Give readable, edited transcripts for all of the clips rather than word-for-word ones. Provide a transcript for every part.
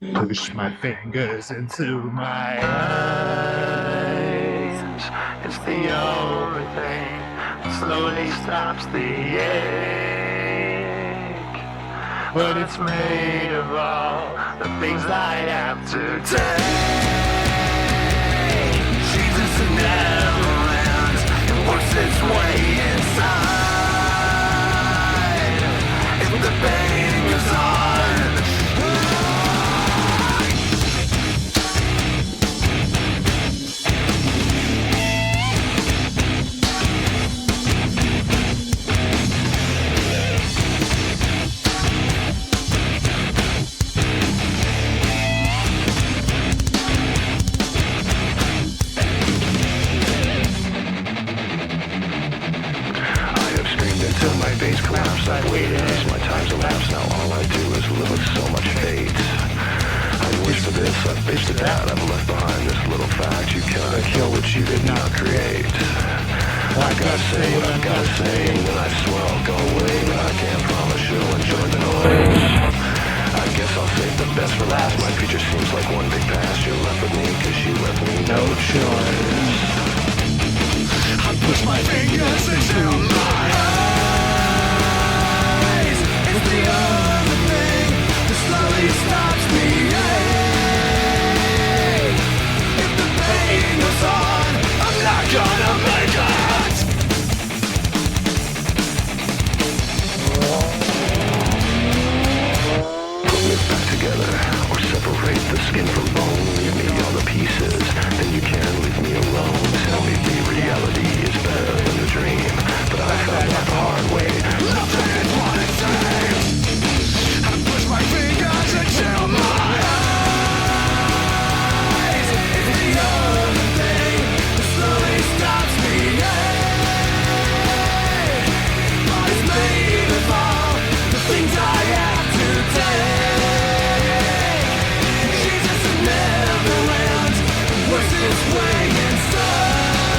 Push my fingers into my eyes. It's the only thing that slowly stops the ache. But it's made of all the things I have to take. Jesus never ends. It works its way inside. If the pain goes on, till my face collapsed. I've waited as my time's elapsed. Now all I do is live with so much fate. I wish for this, I've faced that. I've left behind this little fact: you cannot kill what you did not create. I gotta say what I've gotta say, and when I swear I'll go away, but I can't promise you'll enjoy the noise. I guess I'll save the best for last. My future seems like one big past. You're left with me, cause you left me no choice. I push my fingers into my eyes. It's the only thing that slowly stops me. If the pain goes on, I'm not gonna make it. Put me back together, or separate the skin from bone. Leave me all the pieces, then you can leave me alone. Tell me the reality is better than the dream, but I found out the hard way. Nothing is what it seems. I push my fingers into my eyes. It's the only thing that slowly stops me. But it's made of all the things I have to take. Jesus never ends, works its way inside.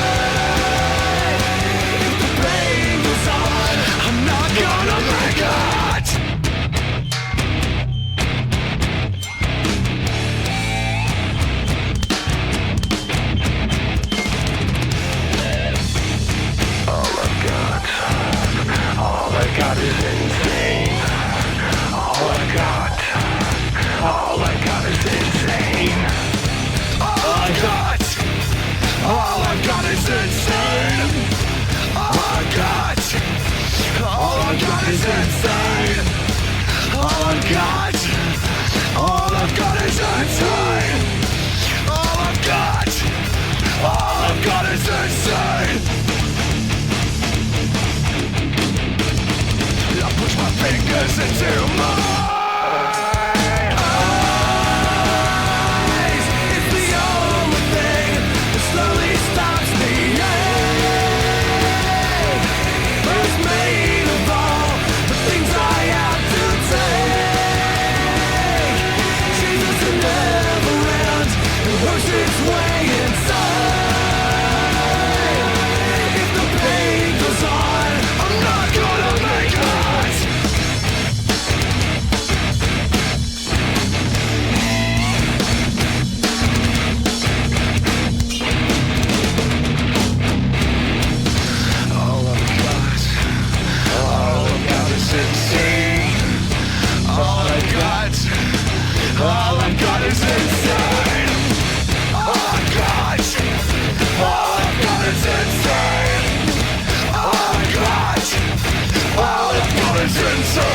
If the pain goes on, I'm not gonna make it. All I got is insane. All I got is insane. All I got is insane. All I got is insane. All I've got is insane. All I've got is insane. I push my fingers into my eyes. It's the only thing that slowly stops me. It's made of all the things I have to take. Jesus never ends, it works its way inside. If the pain goes on, I'm not gonna make it. All I've got is insane. All I've got is insane. All I've got is insane. All I've got is insane.